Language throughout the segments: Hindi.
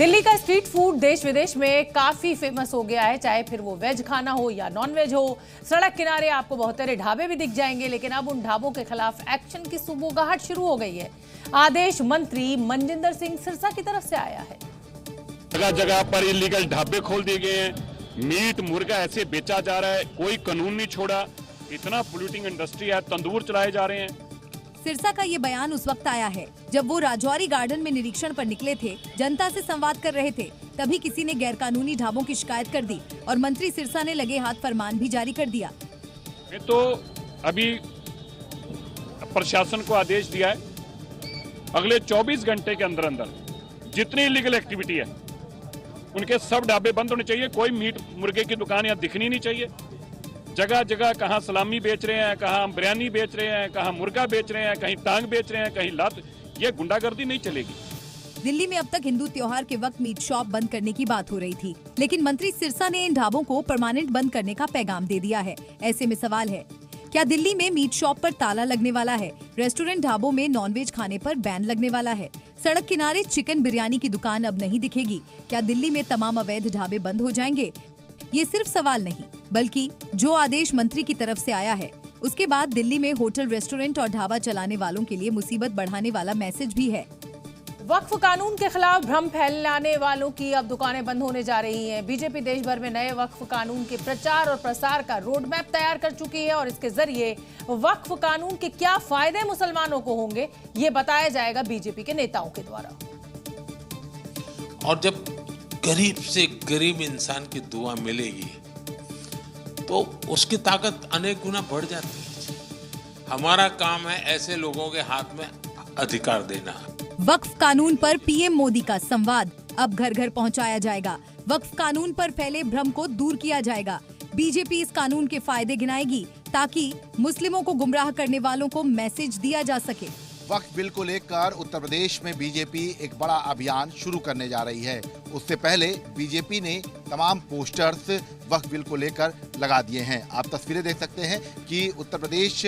दिल्ली का स्ट्रीट फूड देश विदेश में काफी फेमस हो गया है, चाहे फिर वो वेज खाना हो या नॉन वेज हो। सड़क किनारे आपको बहुत सारे ढाबे भी दिख जाएंगे, लेकिन अब उन ढाबों के खिलाफ एक्शन की सुबोगाहट शुरू हो गई है। आदेश मंत्री मनजिंदर सिंह सिरसा की तरफ से आया है। जगह जगह पर इलीगल ढाबे खोल दिए गए हैं, मीट मुर्गा ऐसे बेचा जा रहा है, कोई कानून नहीं छोड़ा। इतना पोल्यूटिंग इंडस्ट्री है, तंदूर चलाए जा रहे हैं। सिरसा का ये बयान उस वक्त आया है जब वो राजौरी गार्डन में निरीक्षण पर निकले थे, जनता से संवाद कर रहे थे। तभी किसी ने गैरकानूनी ढाबों की शिकायत कर दी और मंत्री सिरसा ने लगे हाथ फरमान भी जारी कर दिया। तो अभी प्रशासन को आदेश दिया है, अगले 24 घंटे के अंदर अंदर जितनी इलीगल एक्टिविटी है उनके सब ढाबे बंद होने चाहिए। कोई मीट मुर्गे की दुकान यहाँ दिखनी नहीं चाहिए। जगह जगह कहाँ सलामी बेच रहे हैं, कहाँ बिरयानी बेच रहे हैं, कहाँ मुर्गा बेच रहे हैं, कहीं टांग बेच रहे हैं, कहीं लात, ये गुंडागर्दी नहीं चलेगी। दिल्ली में अब तक हिंदू त्योहार के वक्त मीट शॉप बंद करने की बात हो रही थी, लेकिन मंत्री सिरसा ने इन ढाबों को परमानेंट बंद करने का पैगाम दे दिया है। ऐसे में सवाल है, क्या दिल्ली में मीट शॉप पर ताला लगने वाला है? रेस्टोरेंट ढाबों में नॉनवेज खाने पर बैन लगने वाला है? सड़क किनारे चिकन बिरयानी की दुकान अब नहीं दिखेगी? क्या दिल्ली में तमाम अवैध ढाबे बंद हो जाएंगे? ये सिर्फ सवाल नहीं, बल्कि जो आदेश मंत्री की तरफ से आया है उसके बाद दिल्ली में होटल, रेस्टोरेंट और ढाबा चलाने वालों के लिए मुसीबत बढ़ाने वाला मैसेज भी है। वक्फ कानून के खिलाफ भ्रम फैलाने वालों की अब दुकानें बंद होने जा रही हैं। बीजेपी देश भर में नए वक्फ कानून के प्रचार और प्रसार का रोड मैप तैयार कर चुकी है और इसके जरिए वक्फ कानून के क्या फायदे मुसलमानों को होंगे, ये बताया जाएगा बीजेपी के नेताओं के द्वारा। और जब गरीब से गरीब इंसान की दुआ मिलेगी तो उसकी ताकत अनेक गुना बढ़ जाती है। हमारा काम है ऐसे लोगों के हाथ में अधिकार देना। वक्फ कानून पर पीएम मोदी का संवाद अब घर घर पहुंचाया जाएगा। वक्फ कानून पर फैले भ्रम को दूर किया जाएगा। बीजेपी इस कानून के फायदे गिनाएगी ताकि मुस्लिमों को गुमराह करने वालों को मैसेज दिया जा सके। वक्फ बिल को लेकर उत्तर प्रदेश में बीजेपी एक बड़ा अभियान शुरू करने जा रही है। उससे पहले बीजेपी ने तमाम पोस्टर्स वक्फ बिल को लेकर लगा दिए हैं। आप तस्वीरें देख सकते हैं कि उत्तर प्रदेश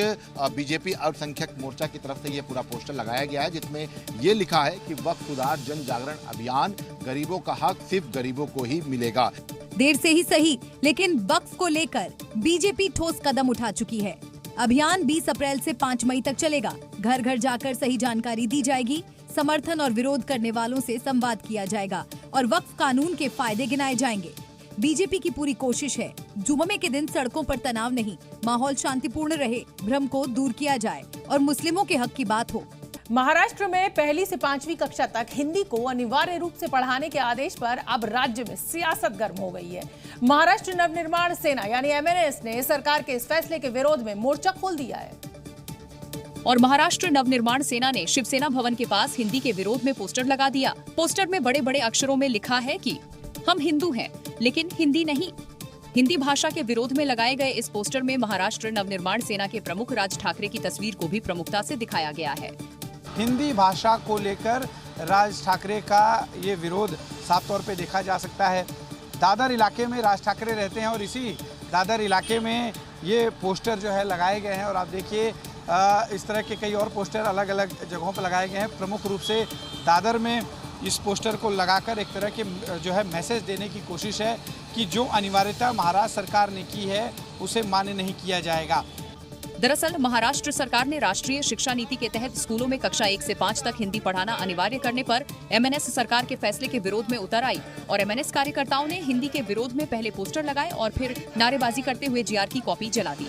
बीजेपी अल्पसंख्यक मोर्चा की तरफ से ये पूरा पोस्टर लगाया गया है, जिसमें ये लिखा है कि वक्फ सुधार जन जागरण अभियान, गरीबों का हक सिर्फ गरीबों को ही मिलेगा। देर से ही सही, लेकिन वक्फ को लेकर बीजेपी ठोस कदम उठा चुकी है। अभियान 20 अप्रैल से 5 मई तक चलेगा। घर घर जाकर सही जानकारी दी जाएगी, समर्थन और विरोध करने वालों से संवाद किया जाएगा और वक्फ कानून के फायदे गिनाए जाएंगे। बीजेपी की पूरी कोशिश है जुम्मे के दिन सड़कों पर तनाव नहीं, माहौल शांतिपूर्ण रहे, भ्रम को दूर किया जाए और मुस्लिमों के हक की बात हो। महाराष्ट्र में 1ली से 5वीं कक्षा तक हिंदी को अनिवार्य रूप से पढ़ाने के आदेश पर अब राज्य में सियासत गर्म हो गई है। महाराष्ट्र नवनिर्माण सेना यानी एमएनएस ने सरकार के इस फैसले के विरोध में मोर्चा खोल दिया है और महाराष्ट्र नवनिर्माण सेना ने शिवसेना भवन के पास हिंदी के विरोध में पोस्टर लगा दिया। पोस्टर में बड़े बड़े अक्षरों में लिखा है कि हम हिंदू हैं, लेकिन हिंदी नहीं। हिंदी भाषा के विरोध में लगाए गए इस पोस्टर में महाराष्ट्र नवनिर्माण सेना के प्रमुख राज ठाकरे की तस्वीर को भी प्रमुखता से दिखाया गया है। हिंदी भाषा को लेकर राज ठाकरे का ये विरोध साफ तौर पे देखा जा सकता है। दादर इलाके में राज ठाकरे रहते हैं और इसी दादर इलाके में ये पोस्टर जो है लगाए गए हैं और आप देखिए इस तरह के कई और पोस्टर अलग अलग जगहों पर लगाए गए हैं। प्रमुख रूप से दादर में इस पोस्टर को लगाकर एक तरह के जो है मैसेज देने की कोशिश है कि जो अनिवार्यता महाराष्ट्र सरकार ने की है उसे मान्य नहीं किया जाएगा। दरअसल महाराष्ट्र सरकार ने राष्ट्रीय शिक्षा नीति के तहत स्कूलों में कक्षा 1 से 5 तक हिंदी पढ़ाना अनिवार्य करने पर एमएनएस सरकार के फैसले के विरोध में उतर आई और एमएनएस कार्यकर्ताओं ने हिंदी के विरोध में पहले पोस्टर लगाए और फिर नारेबाजी करते हुए जीआर की कॉपी जला दी।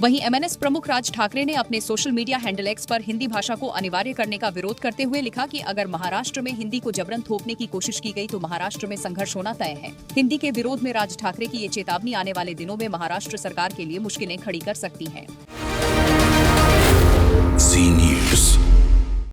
वहीं एमएनएस प्रमुख राज ठाकरे ने अपने सोशल मीडिया हैंडल एक्स पर हिंदी भाषा को अनिवार्य करने का विरोध करते हुए लिखा कि अगर महाराष्ट्र में हिंदी को जबरन थोपने की कोशिश की गई तो महाराष्ट्र में संघर्ष होना तय है। हिंदी के विरोध में राज ठाकरे की ये चेतावनी आने वाले दिनों में महाराष्ट्र सरकार के लिए मुश्किलें खड़ी कर सकती है।